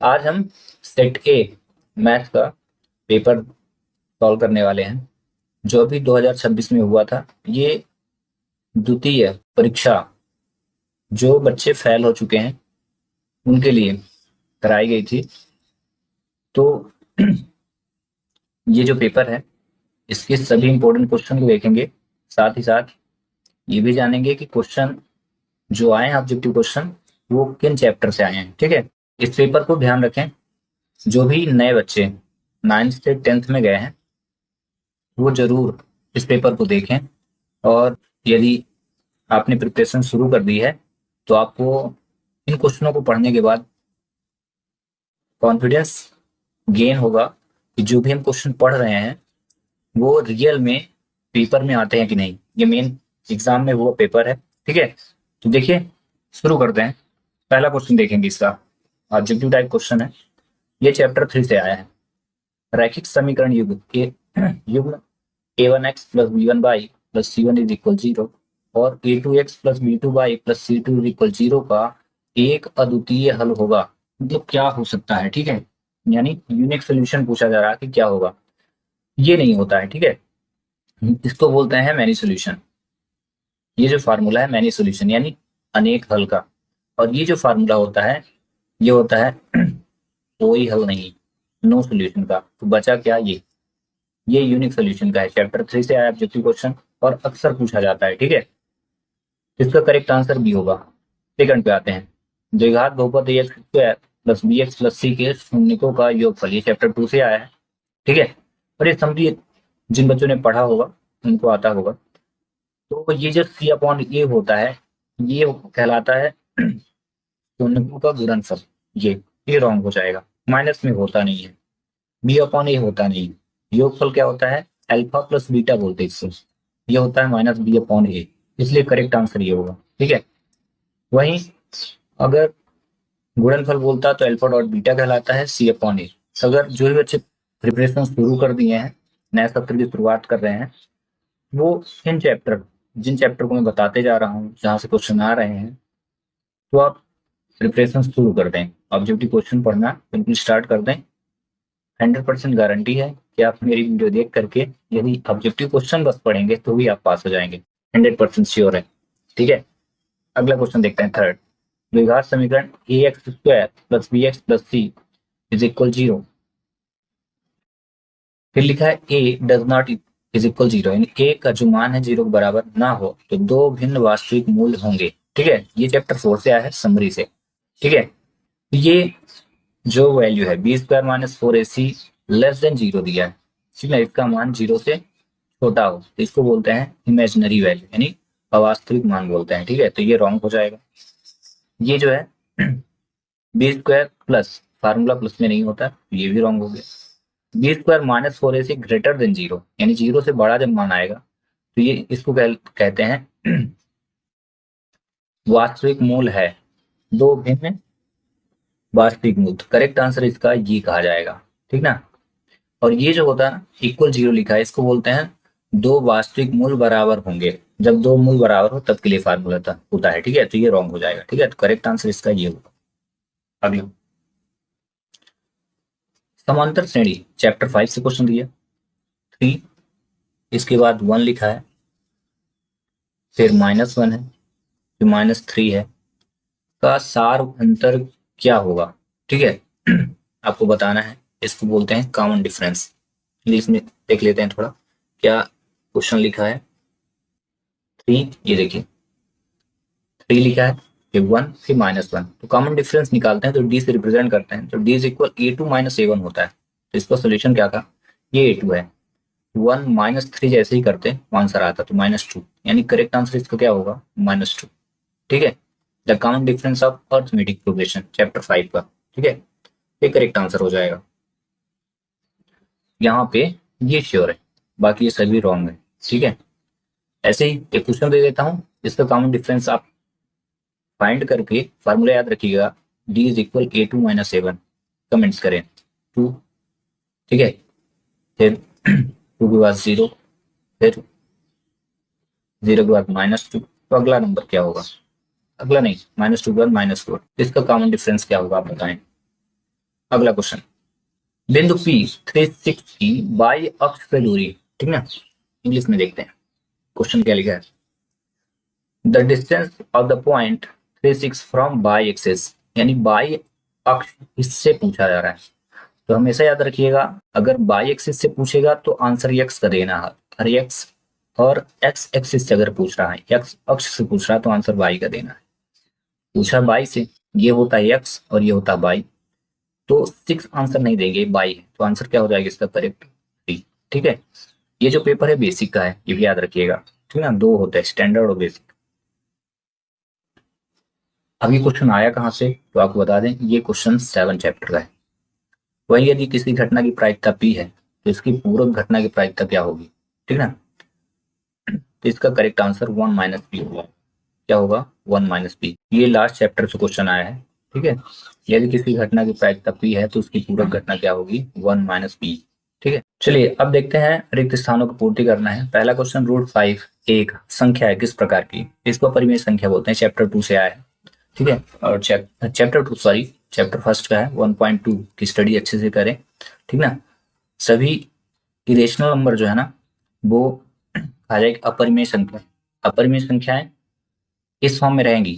आज हम सेट ए मैथ का पेपर सॉल्व करने वाले हैं जो अभी 2026 में हुआ था। ये द्वितीय परीक्षा जो बच्चे फेल हो चुके हैं उनके लिए कराई गई थी। तो ये जो पेपर है इसके सभी इंपॉर्टेंट क्वेश्चन को देखेंगे, साथ ही साथ ये भी जानेंगे कि क्वेश्चन जो आए हैं ऑब्जेक्टिव क्वेश्चन वो किन चैप्टर से आए हैं। ठीक है, इस पेपर को ध्यान रखें। जो भी नए बच्चे 9th से 10th में गए हैं वो जरूर इस पेपर को देखें, और यदि आपने प्रिपरेशन शुरू कर दी है तो आपको इन क्वेश्चनों को पढ़ने के बाद कॉन्फिडेंस गेन होगा कि जो भी हम क्वेश्चन पढ़ रहे हैं वो रियल में पेपर में आते हैं कि नहीं। ये मेन एग्जाम में वो पेपर है। ठीक है, तो देखिए शुरू करते हैं। पहला क्वेश्चन देखेंगे, इसका ऑब्जेक्टिव टाइप क्वेश्चन है। ये चैप्टर 3 से आया है। रैखिक समीकरण युग्म के युग्म a1x plus b1y plus c1 is equal 0 और a2x plus b2y plus c2 is equal 0 का एक अद्वितीय हल होगा। मतलब क्या हो सकता है। ठीक है, यानी यूनिक सोल्यूशन पूछा जा रहा है कि क्या होगा। ये नहीं होता है। ठीक है, इसको बोलते हैं मैनी सोल्यूशन। ये जो फार्मूला है मैनी सोल्यूशन यानी अनेक हल का, और ये जो फार्मूला होता है ये होता है कोई हल नहीं, नो सोल्यूशन का। तो बचा क्या, ये यूनिक सोल्यूशन का है। चैप्टर 3 से आया ऑब्जेक्टिव क्वेश्चन और अक्सर पूछा जाता है। ठीक है, इसका करेक्ट आंसर बी होगा। सेकंड पे आते हैं। द्विघात बहुपद a x square plus b x plus c के शून्यकों का योगफल, ये चैप्टर 2 से आया है। ठीक है, और ये समझिए जिन बच्चों ने पढ़ा होगा उनको आता होगा। तो ये जो सी अपॉन ए होता है ये कहलाता है शून्यकों का गुणनफल। ये रॉन्ग हो जाएगा, माइनस में होता नहीं है। बी अपॉन ए होता नहीं है। योगफल क्या होता है, अल्फा प्लस बीटा बोलते हैं इससे। ये होता है माइनस बी अपॉन ए, इसलिए करेक्ट आंसर ये होगा। ठीक है, वहीं अगर गुणनफल बोलता तो अल्फा डॉट बीटा कहलाता है सी अपॉन ए। अगर जो भी बच्चे प्रिपरेशन शुरू कर दिए हैं, नए सत्र की शुरुआत कर रहे हैं, वो इन जिन चैप्टर को मैं बताते जा रहा हूँ जहाँ से क्वेश्चन आ रहे हैं, तो आप प्रिपरेशन शुरू कर दें। ऑब्जेक्टिव क्वेश्चन पढ़ना बिल्कुल स्टार्ट कर दें। 100% गारंटी है कि आप मेरी वीडियो देख करके यदि ऑब्जेक्टिव क्वेश्चन बस पढ़ेंगे तो भी आप पास हो जाएंगे। 100% श्योर है। ठीक है, अगला क्वेश्चन देखते हैं। थर्ड, द्विघात समीकरण a x square plus b x plus c is equal 0। फिर लिखा है a does not is equal 0, यानी ए का जो मान है 0 के बराबर ना हो तो दो भिन्न वास्तविक मूल्य होंगे। ठीक है, ये चैप्टर 4 से आया है समरी से। ठीक है, ये जो वैल्यू है B square minus 4ac less than 0 दिया है। ठीक है, इसका मान 0 से छोटा हो तो इसको बोलते हैं इमेजिनरी वैल्यू, यानी अवास्तविक मान बोलते हैं। ठीक है, तो ये रॉन्ग हो जाएगा। ये जो है B square plus formula plus में नहीं होता, ये भी रॉन्ग हो गया। B square minus 4ac greater than 0, यानी 0 से बड़ा जब मान आएगा तो ये इसको कहते हैं वास्तविक मूल है। दो भिन्न वास्तविक मूल, करेक्ट आंसर इसका ये कहा जाएगा। ठीक ना, और ये जो होता है ना इक्वल 0 लिखा है, इसको बोलते हैं दो वास्तविक मूल बराबर होंगे। जब दो मूल बराबर हो तब के लिए फार्मूला होता है। ठीक है, तो ये रॉन्ग हो जाएगा। ठीक है, तो करेक्ट आंसर इसका ये होगा। अगला समांतर श्रेणी चैप्टर 5 से क्वेश्चन दिया 3, इसके बाद 1 लिखा है, फिर -1 है, फिर -3 है, का सार अंतर क्या होगा। ठीक है आपको बताना है। इसको बोलते हैं कॉमन डिफरेंस। इसमें देख लेते हैं थोड़ा क्या क्वेश्चन लिखा है। 3, ये देखिए 3 लिखा है, फिर 1, फिर -1। तो कॉमन डिफरेंस निकालते हैं तो डी से रिप्रेजेंट करते हैं, तो D is equal a2 minus a1 होता है। तो इसका सोल्यूशन क्या था, ये a2 है। 1 -3 जैसे ही करते आंसर आता तो -2, यानी करेक्ट आंसर इसका क्या होगा, -2। ठीक है, the common difference of arithmetic progression chapter 5 का। ठीक है, ये करेक्ट आंसर हो जाएगा। यहाँ पे ये श्योर है, बाकी ये सभी रॉन्ग है। ठीक है, ऐसे ही एक क्वेश्चन दे देता हूँ, इसका कॉमन डिफरेंस आप फाइंड करके फार्मूला याद रखिएगा, D is equal a2 minus a1। Comments करें 2। ठीक है, फिर 2 के बाद 0, फिर 0 के बाद -2। तो अगला नंबर क्या होगा, अगला नहीं -2 के बाद -4। इसका कॉमन डिफरेंस क्या होगा आप बताएं। अगला क्वेश्चन, बिंदु P 360 की बाई अक्ष से दूरी, ठीक ना, इंग्लिश में देखते हैं क्वेश्चन क्या लिखा है। The distance of the point 36 from by axis, यानी बाई अक्ष इससे पूछा जा रहा है। तो हमेशा याद रखिएगा, अगर बाई एक्सिस से पूछेगा तो आंसर एक्स का देना है, और एक्स और एक्स एक्सिस से अगर पूछ रहा है, एक्स अक्ष से पूछ रहा है तो आंसर बाई का देना है। पूछा बाई से, ये होता है एक्स और ये होता है बाई, तो 6 आंसर नहीं देंगे, बाई है, तो आंसर क्या हो जाएगा इसका करेक्ट 3। ठीक है, ये जो पेपर है बेसिक का है, ये भी याद रखिएगा, ठीक है ना, दो होते हैं स्टैंडर्ड और बेसिक। अब ये क्वेश्चन आया कहाँ से, तो आपको बता दें, ये क्वेश्चन 7 चैप्टर का है। वही यदि किसी घटना की प्रायिकता पी है तो इसकी पूरक घटना की प्रायिकता क्या होगी, ठीक है ना, तो इसका करेक्ट आंसर 1 माइनस पी होगा। क्या होगा, 1 माइनस पी। ये लास्ट चैप्टर से क्वेश्चन आया है, ठीक है। यदि किसी घटना की प्रायिकता पी है तो उसकी पूरक घटना क्या होगी, 1 माइनस पी। ठीक है, चलिए अब देखते हैं रिक्त स्थानों की पूर्ति करना है। पहला क्वेश्चन, रूट 5 एक संख्या है किस प्रकार की, इसको परिमेय संख्या बोलते हैं, चैप्टर 2 से आया है, ठीक है। और चैप्टर फर्स्ट का है, 1.2 की स्टडी अच्छे से करें, ठीक ना। सभी इरेशनल नंबर जो है ना, वो आ जाएगी अपरिमेय संख्या। अपरिमेय संख्याएं इस फॉर्म में रहेंगी,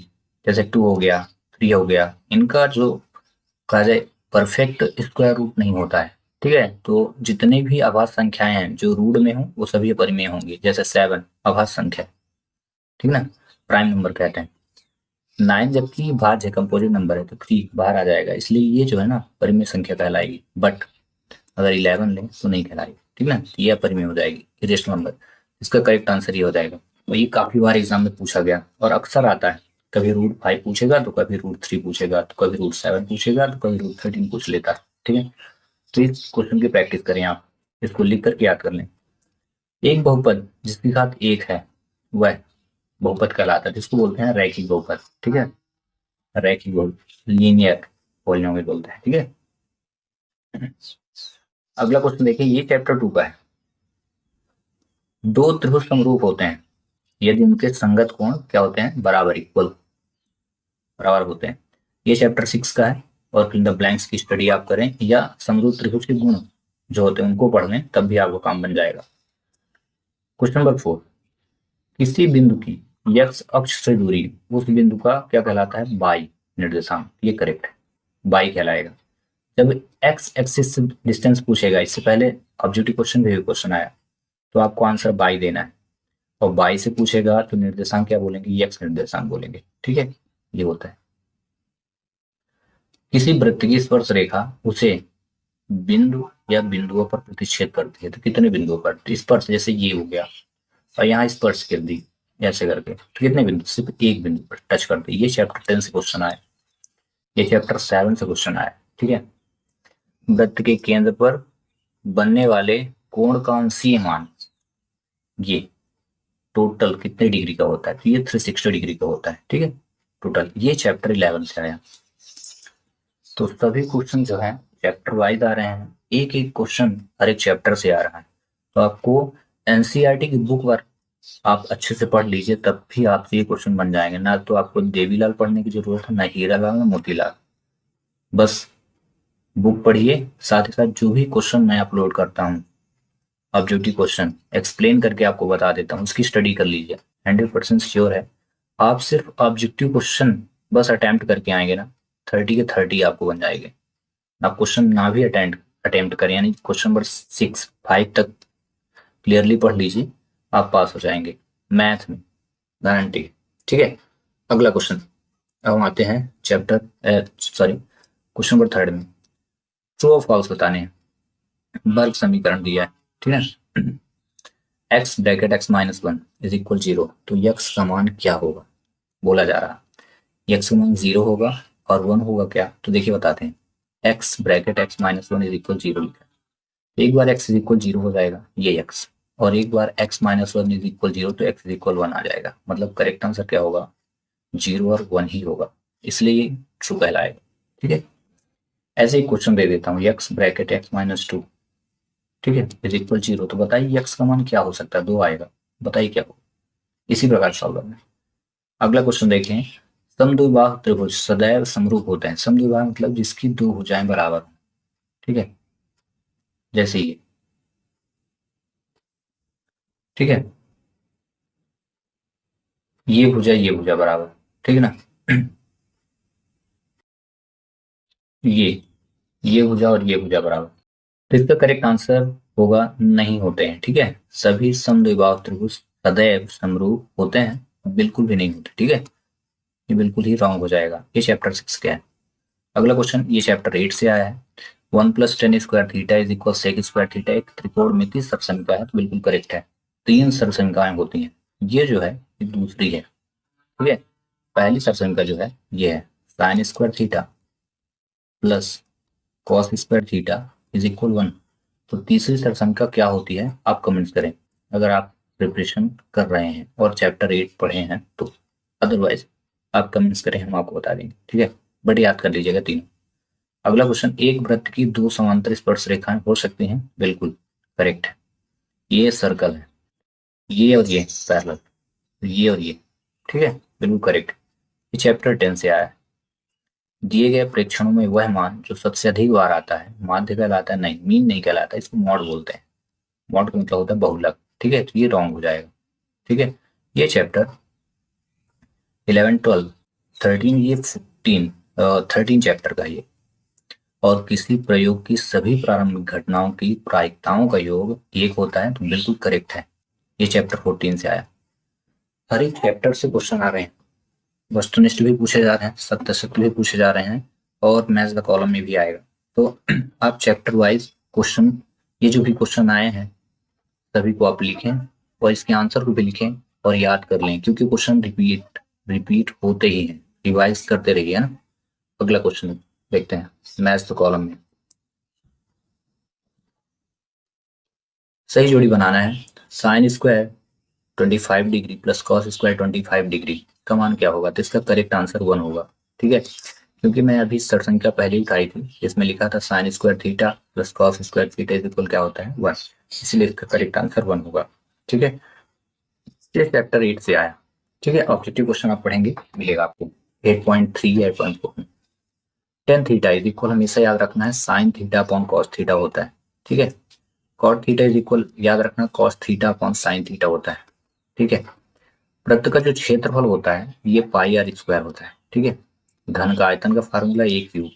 जैसे 2 हो गया, 3 हो गया, इनका जो कहा जाए परफेक्ट स्क्वायर रूट नहीं होता है, ठीक है। तो जितनी भी अभाज्य संख्याएं हैं जो रूट में हो वो सभी अपरिमेय होंगी, जैसे 7 अभाज्य संख्या, ठीक ना, प्राइम नंबर कहते हैं। 9 जबकि भाज्य कंपोजिट नंबर है तो 3 बाहर आ जाएगा, इसलिए ये जो है ना परिमेय संख्या कहलाएगी। बट अगर 11 लें तो नहीं कहलाएगी, ठीक ना, तो ये अपरिमेय हो जाएगी, इरेशनल नंबर। इसका करेक्ट आंसर ये हो जाएगा। तो ये काफी बार एग्जाम में पूछा गया और अक्सर आता है, कभी रूट 5 पूछेगा तो कभी रूट 3 पूछेगा, तो कभी रूट 7 पूछेगा तो कभी रूट 13 पूछ लेता है, ठीक है। तो इस क्वेश्चन की प्रैक्टिस करें आप, इसको लिख करके याद कर लें। एक बहुपद जिसके साथ एक है वह बहुपद कहलाता है, जिसको बोलते हैं रैखिक बहुपद, ठीक है, रैखिक बहुपद, लीनियर पॉलिनोमियल बोलते हैं, ठीक है। अगला क्वेश्चन देखिए, ये चैप्टर 2 का है। दो त्रिभुज समरूप होते हैं यदि उनके संगत कोण क्या होते हैं, बराबर, इक्वल, बराबर होते हैं। ये चैप्टर 6 का है, और फिल द ब्लैंक्स की स्टडी आप करें या समरूप त्रिभुज के गुण जो होते हैं उनको पढ़ लें, तब भी आपको काम बन जाएगा। क्वेश्चन नंबर 4, किसी बिंदु की x अक्ष से दूरी उस बिंदु का क्या कहलाता है, बाई निर्देशांक। ये करेक्ट है, बाई कहलाएगा। जब x एक्सिस से डिस्टेंस पूछेगा, इससे पहले ऑब्जेक्टिव क्वेश्चन में भी क्वेश्चन आया, तो आपको आंसर बाई देना है, और बाई से पूछेगा तो निर्देशांक क्या बोलेंगे, x निर्देशांक बोलेंगे, ठीक है, ये होता है। किसी वृत्त की स्पर्श रेखा उसे बिंदु या बिंदुओं पर प्रतिच्छेद करती है, तो कितने बिंदुओं पर, तो स्पर्श जैसे ये हो गया और यहाँ स्पर्श कर दी ऐसे करके, तो कितने बिंदु, सिर्फ एक बिंदु पर टच करते हैं। ये चैप्टर 10 से क्वेश्चन आया, ये चैप्टर 7 से क्वेश्चन आया, ठीक है। वृत्त के केंद्र पर बनने वाले कोण का अंशीय मान, ये टोटल कितने डिग्री का होता है, तो ये 360 डिग्री का होता है, ठीक है, टोटल। ये चैप्टर 11 से आया। तो सभी क्वेश्चन जो है चैप्टर वाइज आ रहे हैं, एक एक क्वेश्चन हर एक चैप्टर से आ रहा है। तो आपको एनसीईआरटी की बुक पर आप अच्छे से पढ़ लीजिए, तब भी आपसे ये क्वेश्चन बन जाएंगे। ना तो आपको देवीलाल पढ़ने की जरूरत है, ना हीरालाल, ना मोतीलाल, बस बुक पढ़िए। साथ ही साथ जो भी क्वेश्चन मैं अपलोड करता हूँ, ऑब्जेक्टिव क्वेश्चन एक्सप्लेन करके आपको बता देता हूँ, उसकी स्टडी कर लीजिए। 100% श्योर है, आप सिर्फ ऑब्जेक्टिव क्वेश्चन बस अटेम्प्ट करके आएंगे ना, 30 के 30 आपको बन जाएंगे। आप क्वेश्चन ना भी अटेम्प्ट करें, यानी क्वेश्चन नंबर 6, 5 तक क्लियरली पढ़ लीजिए, आप पास हो जाएंगे मैथ में, गारंटी, ठीक है। अगला क्वेश्चन, अब हम आते हैं क्वेश्चन नंबर 3 में। ट्रू और फॉल्स बताने हैं, वर्ग समीकरण दिया है, ठीक है। x bracket x minus 1 is equal 0, तो x का मान क्या होगा, बोला जा रहा है। x का मान 0 होगा और 1 होगा क्या, तो देखिए बताते हैं। x bracket x minus 1 is equal 0 लिखा है, एक बार x इज इक्वल 0 हो जाएगा ये x, और एक बार x माइनस 1 इज इक्वल 0 तो x इज इक्वल 1 आ जाएगा। मतलब करेक्ट आंसर क्या होगा, 0 और 1 ही होगा, इसलिए ये ट्रू कहलाएगा, ठीक है। ऐसे ही क्वेश्चन दे देता हूँ, x ब्रैकेट x माइनस 2, ठीक है, इज इक्वल 0, तो बताइए x का मान क्या हो सकता है, 2 आएगा, बताइए क्या होगा। इसी प्रकार सॉल्व करना है। अगला क्वेश्चन देखें, समद्विबाहु त्रिभुज सदैव समरूप होते हैं। समद्विबाहु मतलब जिसकी दो भुजाएं बराबर हो, ठीक है, जैसे ठीक है, ये भुजा बराबर, ठीक है ना। ये ये भुजा और ये भुजा बराबर। तो इसका करेक्ट आंसर होगा नहीं होते हैं, ठीक है। सभी समद्विबाहु त्रिभुज सदैव समरूप होते हैं, बिल्कुल भी नहीं होते, ठीक है। ये बिल्कुल ही रॉन्ग हो जाएगा। ये चैप्टर 6 का है। अगला क्वेश्चन ये चैप्टर 8 से आया है। 1 + tan square theta is equal sec square theta एक त्रिकोणमितीय सर्वसंख्या है, तो बिल्कुल करेक्ट है। तीन सर्वसंख्याएं होती हैं, ये जो है ये दूसरी है, ठीक है। पहली सर्वसंख्या जो है ये है sine square theta plus cos square theta is equal 1। तो तीसरी सर्वसंख्या क्या होती है आप कमेंट्स करें, अगर आप प्रिपरेशन कर रहे हैं और चैप्टर 8 पढ़े हैं तो। अदरवाइज आप कमेंट्स करें, हम आपको बता देंगे, ठीक है। बट याद कर लीजिएगा तीनों। अगला क्वेश्चन, एक वृत्त की दो समांतर स्पर्श रेखाएं हो सकती हैं, बिल्कुल करेक्ट है। ये सर्कल है, ये और ये पैरेलल, ये और ये, ठीक है, बिल्कुल करेक्ट। ये चैप्टर 10 से आया है। दिए गए प्रेक्षणों में वह मान जो सबसे अधिक बार आता है माध्य कहलाता है, नहीं मीन नहीं कहलाता, इसको मॉड बोलते हैं। मॉड का मतलब होता है बहुलक, ठीक है। तो ये रॉन्ग हो जाएगा, ठीक है। ये चैप्टर 11, 12, 13, ये 14, 13 चैप्टर का ये। और किसी प्रयोग की सभी प्रारंभिक घटनाओं की प्रायिकताओं का योग एक होता है, तो बिल्कुल करेक्ट है। ये चैप्टर 14 से आया। हर एक चैप्टर से क्वेश्चन आ रहे हैं, वस्तुनिष्ठ भी पूछे जा रहे हैं, सत्य सत्य भी पूछे जा रहे हैं, और मैथ्स द कॉलम में भी आएगा। तो आप चैप्टर वाइज क्वेश्चन, ये जो भी क्वेश्चन आए हैं सभी को आप लिखें और इसके आंसर को भी लिखें और याद कर लें, क्योंकि क्वेश्चन रिपीट होते ही हैं, रिवाइज करते रहिए ना। अगला क्वेश्चन देखते हैं मैथ्स द कॉलम में। सही जोड़ी बनाना है। Sine square 25 degree plus cos square 25 degree का मान क्या होगा, तो इसका करेक्ट आंसर 1 होगा, ठीक है। क्योंकि मैं अभी संख्या पहले उठाई थी, इसमें लिखा था sine square theta plus cos square theta is equal क्या होता है 1, इसलिए इसका करेक्ट आंसर 1 होगा, ठीक है। ये चैप्टर 8 से आया, ठीक है। ऑब्जेक्टिव क्वेश्चन आप पढ़ेंगे मिलेगा आपको 8.3 या 8.4 में। टेन थीटा इज इक्वल हमेशा याद रखना है sine theta upon cos theta होता है, ठीक है। कॉट थीटा इज इक्वल याद रखना cos theta upon sine theta होता है, ठीक है। वृत्त का जो क्षेत्रफल होता है ये पाई आर स्क्वायर होता है, ठीक है। घन का आयतन का फार्मूला ए क्यूब,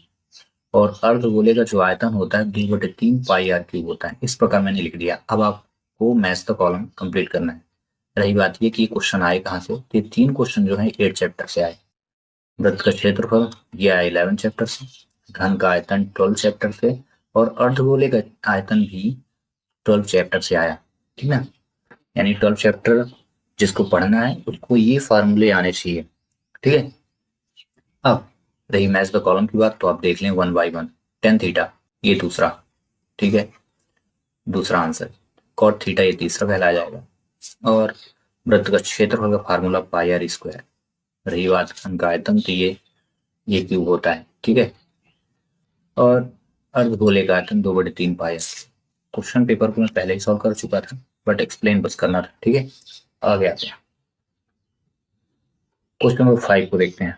और अर्धगोले का जो आयतन होता है 2/3 पाई आर क्यूब होता है। इस प्रकार मैंने लिख दिया। अब आपको मैथ्स का कॉलम कंप्लीट करना है। रही बात ये कि क्वेश्चन आए कहाँ से, तो ये 3 क्वेश्चन जो है 8 चैप्टर से आए। वृत्त का क्षेत्रफल ये आया 11 चैप्टर से, घन का आयतन 12 चैप्टर से, और अर्धगोले का आयतन भी 12 चैप्टर से आया, ठीक ना। यानी 12 चैप्टर जिसको पढ़ना है उसको ये फार्मूले आने चाहिए, ठीक है। अब रही मैथ्स द कॉलम की बात, तो आप देख लें 1 बाई 1। टेन थीटा ये दूसरा, ठीक है, दूसरा आंसर। कॉट थीटा ये तीसरा कहलाया जाएगा, और वृत्त का क्षेत्रफल का फार्मूला पाई आर स्क्वायर। रही बात घन का आयतन, तो ये क्यूब होता है, ठीक है। और अर्धगोले का आयतन 2/3 पाई आर। क्वेश्चन पेपर को मैं पहले ही सॉल्व कर चुका था, बट एक्सप्लेन बस करना था, ठीक है। आगे आते हैं क्वेश्चन नंबर 5 को देखते हैं।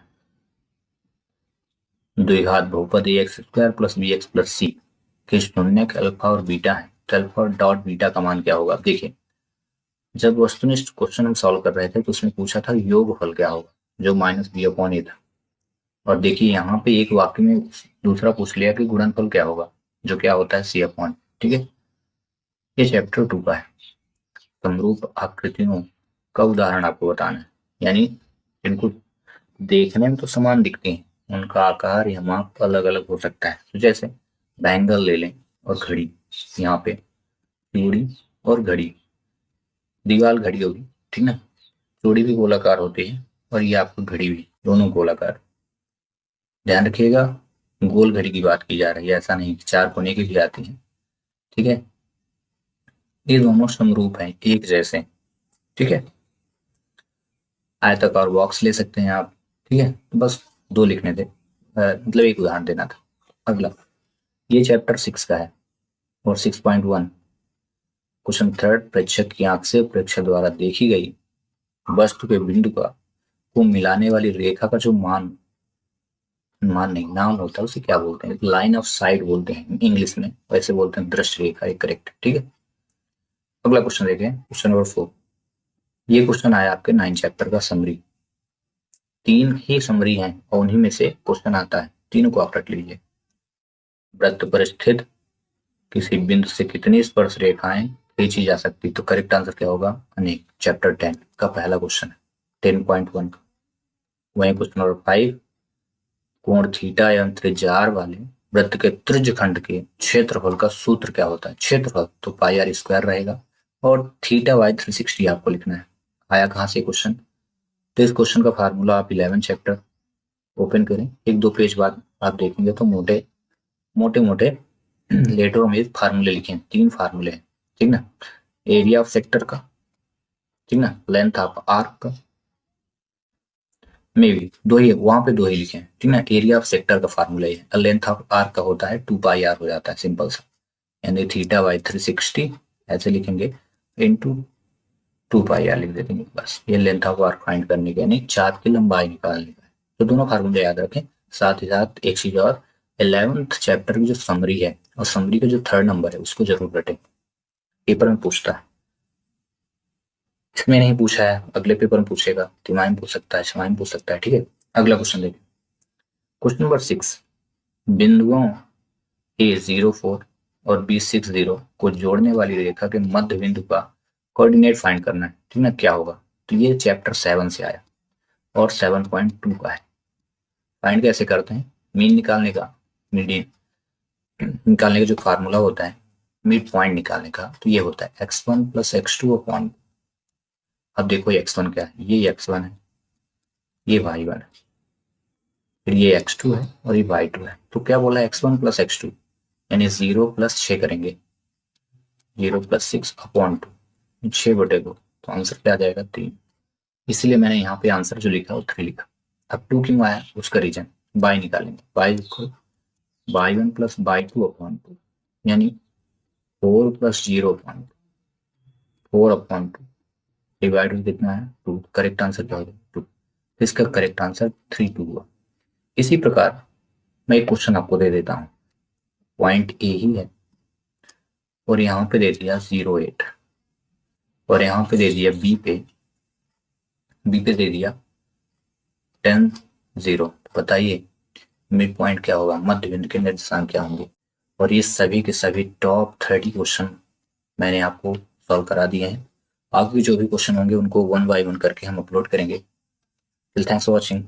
द्विघात बहुपद a x square plus b x plus c के शून्यक अल्फा और बीटा है, तो अल्फा डॉट बीटा का मान क्या होगा। देखिए, जब वस्तुनिष्ठ क्वेश्चन हम सॉल्व कर रहे थे तो उसमें पूछा था योगफल क्या होगा, जो माइनस बी अपॉन ए था। और देखिए यहाँ पे एक वाक्य में दूसरा पूछ लिया कि गुणनफल क्या होगा, जो क्या होता है सी अपॉन, ठीक है। ये चैप्टर 2 का है। समरूप आकृतियों का उदाहरण आपको बताना है, यानी इनको देखने में तो समान दिखते हैं, उनका आकार या माप अलग अलग हो सकता है। तो जैसे बैंगल ले लें और घड़ी, यहाँ पे चूड़ी और घड़ी, दीवार घड़ी होगी, ठीक ना। चूड़ी भी गोलाकार होती है और ये आपको घड़ी भी, दोनों गोलाकार। ध्यान रखिएगा गोल घड़ी की बात की जा रही है, ऐसा नहीं कि 4 कोने की भी आती है, ठीक है। ये दोनों समरूप हैं, एक जैसे, ठीक है। आयताकार बॉक्स ले सकते हैं आप, ठीक है। तो बस 2 लिखने थे, मतलब एक उदाहरण देना था। अगला ये चैप्टर 6 का है, और 6.1 क्वेश्चन थर्ड, प्रेक्षक की आंख से प्रेक्षक द्वारा देखी गई वस्तु के बिंदु का को मिलाने वाली रेखा का जो मान अनुमान नहीं, नाउन होता है, उसे क्या बोलते हैं? लाइन ऑफ साइट बोलते हैं इंग्लिश में, वैसे बोलते हैं दृश्य रेखा, एक करेक्ट। ठीक है, अगला क्वेश्चन देखें, क्वेश्चन नंबर 4। ये क्वेश्चन आया आपके 9 चैप्टर का समरी। 3 ही समरी हैं और उन्हीं में से क्वेश्चन आता है, तीनों को आप रख लीजिए। वृत्त पर स्थित किसी बिंदु से कितनी स्पर्श रेखाएं खींची जा सकती? तो करेक्ट आंसर क्या होगा? अनेक। चैप्टर 10 का पहला क्वेश्चन है, 10.1 का। वहीं क्वेश्चन नंबर 5, कोण थीटा एवं त्रिज्या r वाले वृत्त के त्रिज्यखंड के क्षेत्रफल का सूत्र क्या होता है? क्षेत्रफल तो पाई आर स्क्वायर रहेगा, और थीटा बाय 360 आपको लिखना है। आया कहाँ से क्वेश्चन? तो इस क्वेश्चन का फार्मूला आप 11 चैप्टर ओपन करें, 1-2 पेज बाद आप देखेंगे तो मोटे मोटे लेटरों में फार्मूले लिखे हैं, 3 फार्मूले हैं। ठीक ना, एरिया ऑफ सेक्टर का, ठीक ना, लेंथ ऑफ आर्क का, मे भी 2 ही, वहां पे 2 ही लिखे हैं। ठीक ना, एरिया ऑफ सेक्टर का फार्मूला है, लेंथ ऑफ आर्क का होता है 2 पाई आर हो जाता है, सिंपल सा, यानी थीटा बाई 360 ऐसे लिखेंगे, इनटू 2 पाई आर लिख देंगे, बस। ये लेंथ ऑफ आर्क फाइंड करने के, यानी चाप की लंबाई निकालने का है। तो दोनों फार्मूले याद रखें। साथ ही साथ एक चीज और, 11th चैप्टर की जो समरी है और समरी का जो 3rd नंबर है उसको जरूर रटें, पेपर में पूछता है। इसमें नहीं पूछा है, अगले पेपर में पूछेगा, तिमाही में पूछ सकता है, छमाही में पूछ सकता है। ठीक है, अगला क्वेश्चन देखिए, क्वेश्चन नंबर 6। बिंदुओं A04 और B60 को जोड़ने वाली रेखा के मध्य बिंदु का कोऑर्डिनेट फाइंड करना है। ठीक ना, क्या होगा? तो ये चैप्टर 7 से आया और 7.2 का है। फाइंड कैसे करते हैं? मीन निकालने का, मीडियन निकालने का जो फार्मूला होता है, मिड पॉइंट निकालने का, तो ये होता है x1 प्लस x2 अपॉन। अब देखो x1 क्या है, ये x1 है, ये y1 है, फिर ये x2 है और ये y2 है। तो क्या बोला? x1 प्लस x2, यानी 0 प्लस 6 करेंगे, 0 प्लस 6 अपॉन 2, 6/2, तो आंसर क्या आ जाएगा? 3। इसलिए मैंने यहाँ पे आंसर जो लिखा वो 3 लिखा। अब 2 क्यों आया उसका रीजन, बाय निकालेंगे, बाय लिखो, y1 प्लस y2 अपॉन 2, यानी 4 प्लस 0 अपॉन 4 अपॉन 2 डिवाइड में कितना है? 2। करेक्ट आंसर क्या होगा? 2। इसका करेक्ट आंसर 3-2 हुआ। इसी प्रकार मैं एक क्वेश्चन आपको दे देता हूँ, पॉइंट ए ही है और यहाँ पे दे दिया 0.8 और यहाँ पे दे दिया बी पे दे दिया 10-0। बताइए मिड पॉइंट क्या होगा, मध्य बिंदु के निर्देशांक क्या होंगे? और ये सभी के सभी टॉप 30 क्वेश्चन मैंने आपको सॉल्व करा दिए हैं। आगे जो भी क्वेश्चन होंगे उनको 1 बाय 1 करके हम अपलोड करेंगे। Thanks for watching.